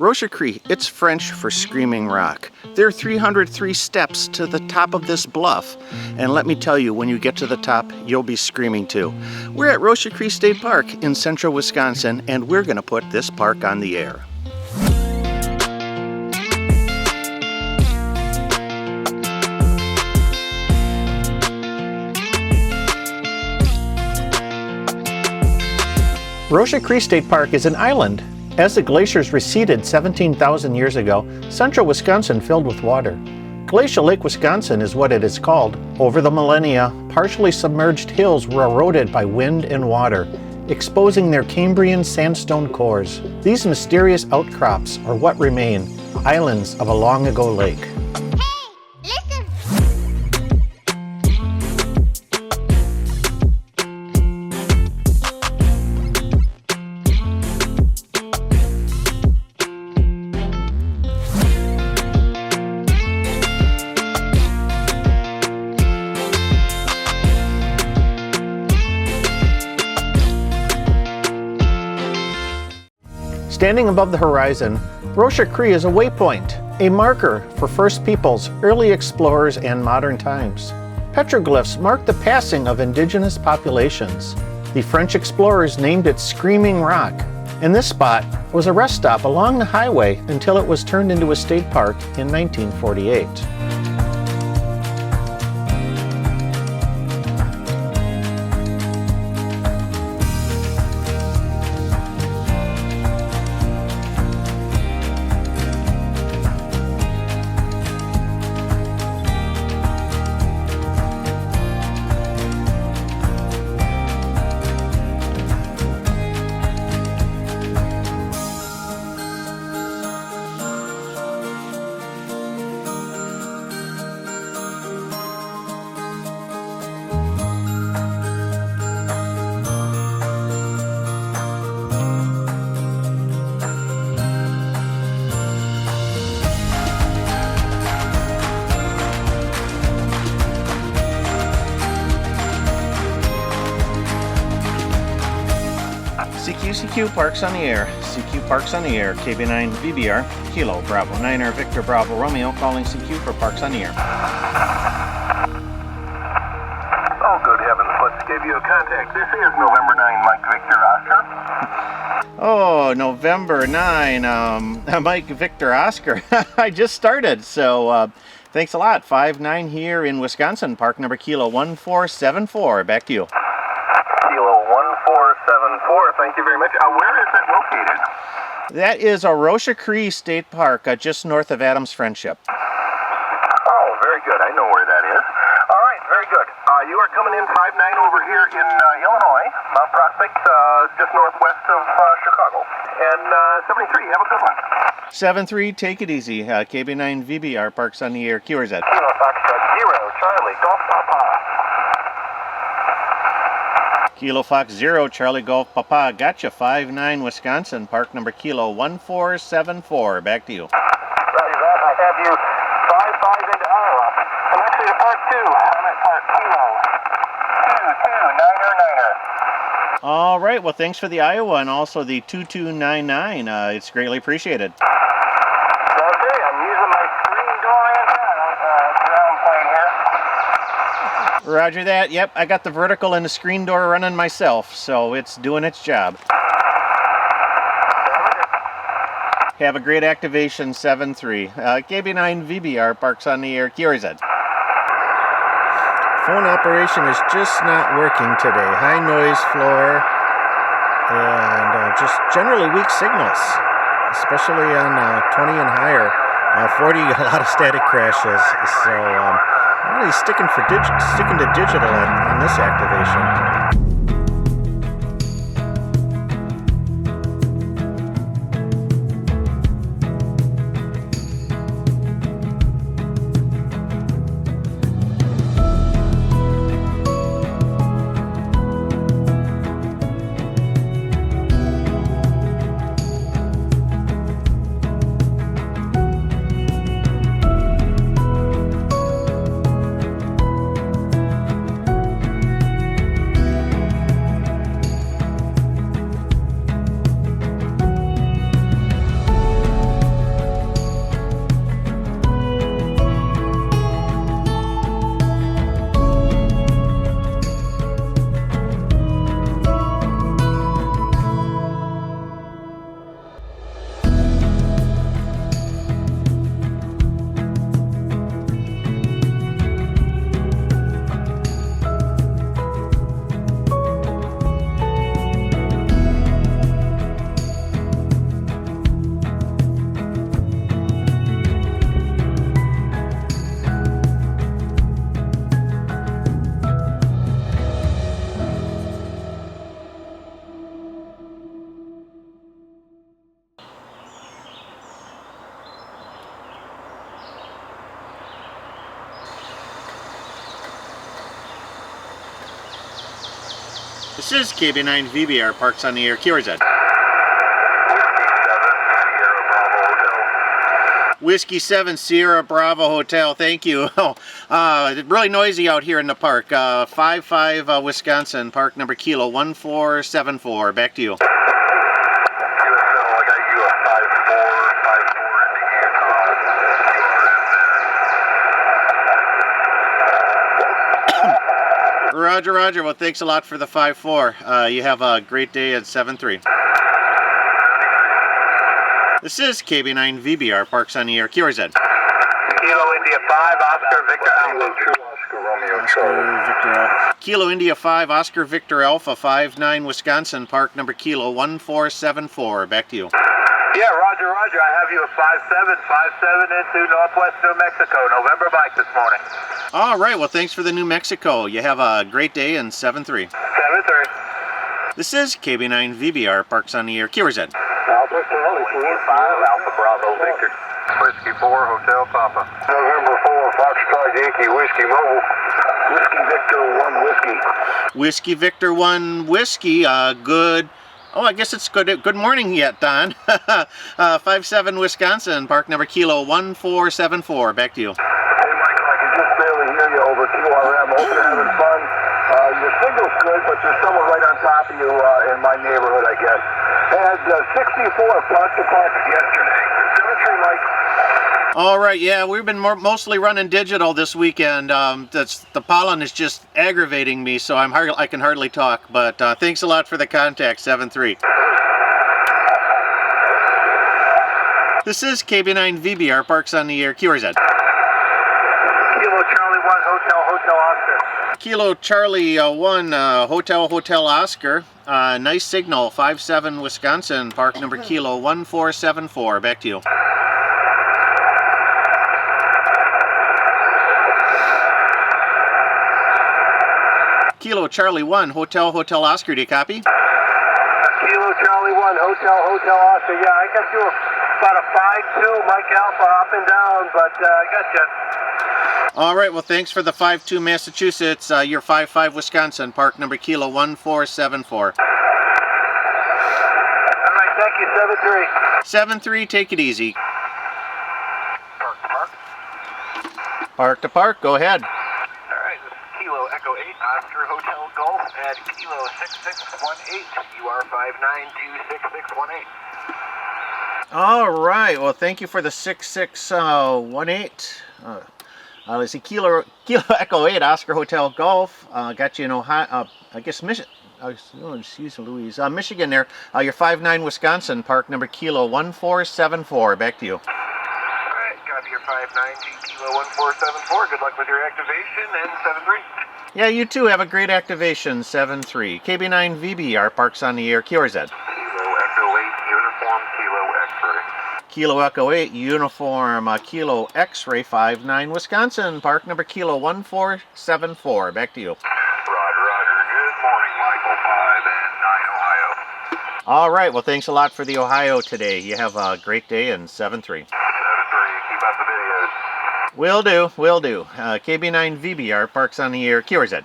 Roche-a-Cri, it's French for screaming rock. There are 303 steps to the top of this bluff. And let me tell you, when you get to the top, you'll be screaming too. We're at Roche-a-Cri State Park in central Wisconsin, and we're gonna put this park on the air. Roche-a-Cri State Park is an island. As the glaciers receded 17,000 years ago, central Wisconsin filled with water. Glacial Lake Wisconsin is what it is called. Over the millennia, partially submerged hills were eroded by wind and water, exposing their Cambrian sandstone cores. These mysterious outcrops are what remain, islands of a long ago lake. Standing above the horizon, Roche-a-Cri is a waypoint, a marker for First Peoples, early explorers, and modern times. Petroglyphs mark the passing of indigenous populations. The French explorers named it Screaming Rock, and this spot was a rest stop along the highway until it was turned into a state park in 1948. CQ Parks on the air. CQ Parks on the air. KB9 VBR, Kilo Bravo 9er Victor Bravo Romeo calling CQ for Parks on the air. Oh, good heavens, let's give you a contact. This is November 9, Mike Victor Oscar. Oh, November 9, Mike Victor Oscar. I just started, so thanks a lot. 5-9 here in Wisconsin, park number Kilo 1474. Back to you. Kilo 1474, thank you very much. Where is it located? That is a Roche-a-Cri State Park, just north of Adams Friendship. Oh, very good. I know where that is. All right, very good. You are coming in 5-9 over here in Illinois, Mount Prospect, just northwest of Chicago. And 73, have a good one. 7-3, take it easy. KB9 VBR, Parks on the air. QRZ. Kilo Foxtrot 0, Charlie, Golf Papa. Kilo Fox 0, Charlie Golf Papa, gotcha. 5-9 Wisconsin, park number Kilo 1474. Back to you. Roger that. I have you 5-5 into Iowa. I'm actually to part 2. I'm at part Kilo 22-9er. All right, well, thanks for the Iowa and also the 2299. It's greatly appreciated. Okay, I'm using my screen door antenna ground plane here. Roger that. Yep, I got the vertical and the screen door running myself, so it's doing its job. Have a great activation, 7-3. KB9 VBR, Parks on the air, QRZ. Phone operation is just not working today. High noise floor and just generally weak signals, especially on 20 and higher. 40, a lot of static crashes, so I'm really sticking to digital on this activation. This is KB9 VBR, Parks on the Air. QRZ. Whiskey 7 Sierra Bravo Hotel, thank you. Really noisy out here in the park. 5-5 Wisconsin, park number kilo 1474. Back to you. Roger, roger. Well, thanks a lot for the 5-4. You have a great day at 7-3. This is KB9 VBR, Parks on the Air. QRZ. Kilo India 5, Oscar Victor Alpha. Oscar Victor Alpha. Kilo India 5, Oscar Victor Alpha, 5-9 Wisconsin, park number kilo 1474. Back to you. Yeah, roger, roger. I have you at 5-7 into northwest New Mexico. November Mike this morning. All right, well, thanks for the New Mexico. You have a great day and 7-3. 7-3. This is KB9 VBR, Parks on the Air. QRZ. Alpha 5, Alpha Bravo Victor. Whiskey 4, Hotel Papa. November 4, Foxtrot Yankee, Whiskey Mobile. Whiskey Victor 1, Whiskey. Whiskey Victor 1, Whiskey. Good. Oh, I guess it's good morning yet, Don. 5-7 Wisconsin, park number kilo 1474. Back to you. Hey, Michael, I can just barely hear you over QRM. Hope you're having fun. Your signal's good, but you're somewhat right on top of you in my neighborhood, I guess. Had 64 POTA K-1474 yesterday. Symmetry, Mike. All right, yeah, we've been mostly running digital this weekend. The pollen is just aggravating me, so I can hardly talk. But thanks a lot for the contact, 7-3. This is KB9 VBR, Parks on the Air. QRZ. Kilo Charlie 1, Hotel Oscar. Kilo Charlie 1, Hotel Oscar. Nice signal, 5-7 Wisconsin, park number kilo 1474. Back to you. Kilo Charlie 1, Hotel Oscar, do you copy? Kilo Charlie 1, Hotel Oscar. Yeah, I got you about a 5-2 Mike Alpha up and down, but I got you. All right, well, thanks for the 5-2 Massachusetts. You're 5-5 Wisconsin, park number kilo 1474. All right, thank you, 7-3. 7-3, take it easy. Park to park. Park to park, go ahead. All right, this is Kilo Echo 8, Oscar Hotel Golf at Kilo 6618. You are 5926618. All right, well, thank you for the 6618. Let's see, Kilo Echo 8, Oscar Hotel Golf. Got you in Ohio, I guess Michigan. Michigan there. You're 5-9 Wisconsin, park number kilo 1474. Back to you. All right, got your 590 Kilo 1474. Good luck with your activation, and 7-3. Yeah, you too. Have a great activation, 7-3. KB9 VBR, Parks on the Air. QRZ. Kilo Echo 8, Uniform Kilo X-Ray. Kilo Echo 8, Uniform Kilo X-Ray, 5-9 Wisconsin, park number kilo 1474. Back to you. Roger. Good morning, Michael 5 and 9 Ohio. All right, well, thanks a lot for the Ohio today. You have a great day, and 7-3. 7-3. Keep up the videos. Will do. KB9 VBR, Parks on the Air. QRZ.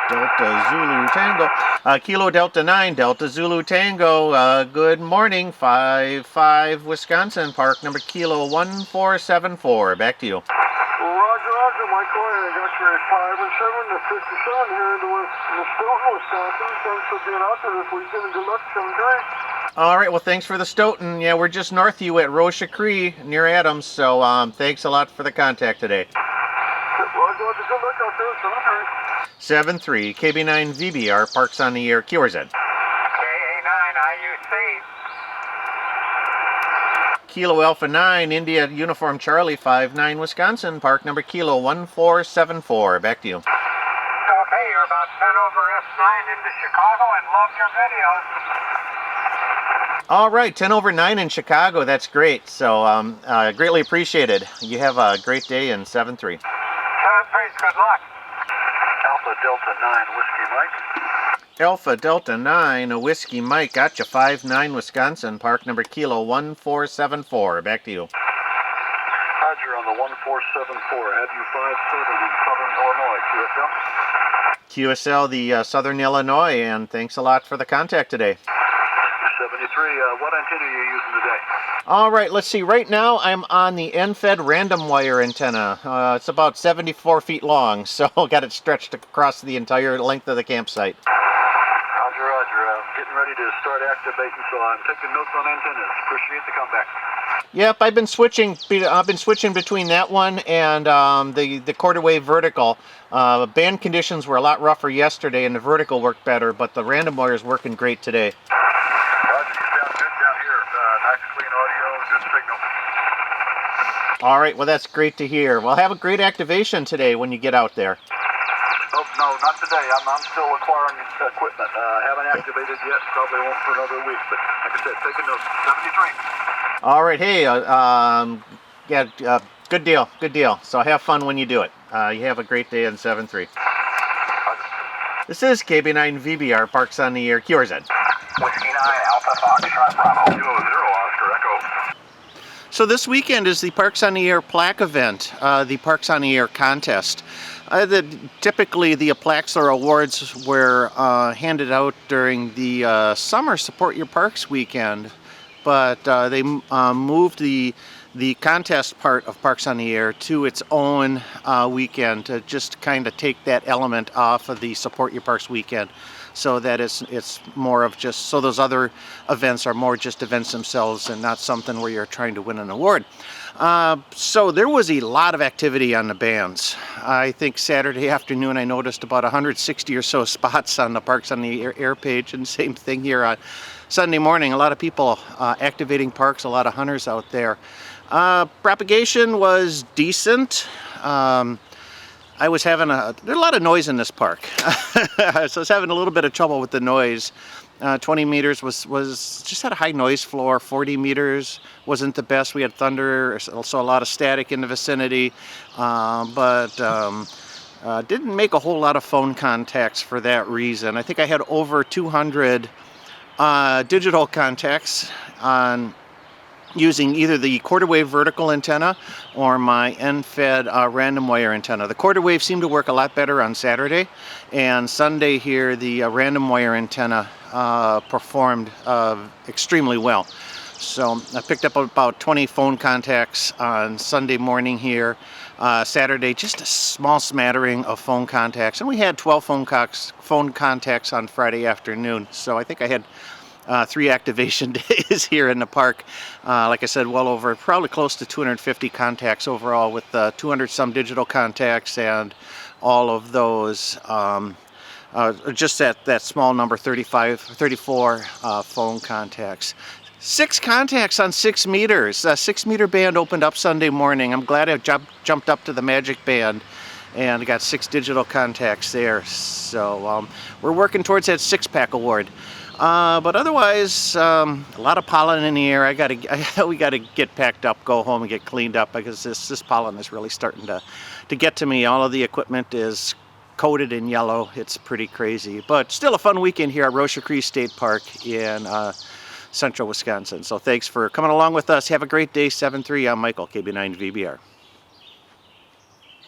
Delta Zulu Tango. Kilo Delta 9, Delta Zulu Tango. Good morning, 5-5 Wisconsin, park number kilo 1474. Back to you. Roger, Michael. I got your 5 and 7 to 57 here in Stoughton, Wisconsin. Thanks for being out there this weekend, and good luck, 7-3. All right, well, thanks for the Stoughton. Yeah, we're just north of you at Roche-a-Cri, near Adams, so thanks a lot for the contact today. Roger, good luck out there, 7-3, KB9 VBR, Parks on the Air. QRZ. KA9, IUC. Kilo Alpha 9, India Uniform Charlie, 5-9 Wisconsin, park number kilo 1474. Back to you. Okay, you're about 10 over S9 into Chicago, and love your videos. All right, 10 over 9 in Chicago. That's great. So greatly appreciated. You have a great day, and 7-3. 7-3, good luck. Alpha Delta 9, Whiskey Mike. Alpha Delta 9, Whiskey Mike. Got you, 5-9 Wisconsin, park number kilo 1474. Back to you. Roger on the 1474. Had you 57 in southern Illinois, QSL? QSL, the Southern Illinois, and thanks a lot for the contact today. 73, what antenna are you using today? All right, let's see. Right now I'm on the end-fed random wire antenna. It's about 74 feet long, so got it stretched across the entire length of the campsite. Roger, roger. Getting ready to start activating, so I'm taking notes on antennas. Appreciate the comeback. Yep, I've been switching between that one and the quarter wave vertical. Band conditions were a lot rougher yesterday, and the vertical worked better, but the random wire is working great today. Roger, you sound good down here. Nice clean audio, good signal. All right, well that's great to hear. Well, have a great activation today when you get out there. Oh, no, not today. I'm still acquiring equipment. Haven't activated yet. Probably won't for another week. But like I said, taking notes. 73. All right, hey, good deal, good deal. So have fun when you do it. You have a great day in 7-3. This is KB9VBR, Parks on the Air, QRZ. Whiskey 9, Alpha Fox, Bravo. 0, Oscar Echo. So this weekend is the Parks on the Air plaque event, the Parks on the Air contest. Typically the plaques or awards were handed out during the summer Support Your Parks weekend, but they moved the contest part of Parks on the Air to its own weekend to just kind of take that element off of the Support Your Parks weekend, so that it's more of just, so those other events are more just events themselves and not something where you're trying to win an award. So there was a lot of activity on the bands. I think Saturday afternoon I noticed about 160 or so spots on the Parks on the Air page, and same thing here on Sunday morning. A lot of people activating parks, a lot of hunters out there. Propagation was decent. I was having there's a lot of noise in this park. So I was having a little bit of trouble with the noise. 20 meters was just had a high noise floor. 40 meters wasn't the best. We had thunder, also a lot of static in the vicinity, but didn't make a whole lot of phone contacts for that reason. I think I had over 200 digital contacts on using either the quarter wave vertical antenna or my end-fed random wire antenna. The quarter wave seemed to work a lot better on Saturday, and Sunday here the random wire antenna performed extremely well. So I picked up about 20 phone contacts on Sunday morning here. Saturday, just a small smattering of phone contacts, and we had 12 phone contacts on Friday afternoon. So I think I had 3 activation days here in the park. Like I said, well over, probably close to 250 contacts overall, with 200 some digital contacts, and all of those just that small number, 34 phone contacts. 6 contacts on 6 meters. 6 meter band opened up Sunday morning. I'm glad I jumped up to the magic band and got 6 digital contacts there. So we're working towards that 6-pack award. But otherwise, a lot of pollen in the air. We gotta get packed up, go home, and get cleaned up, because this pollen is really starting to get to me. All of the equipment is coated in yellow. It's pretty crazy, but still a fun weekend here at Roche-a-Cri State Park in central Wisconsin. So thanks for coming along with us. Have a great day. 7-3. I'm Michael, KB9VBR.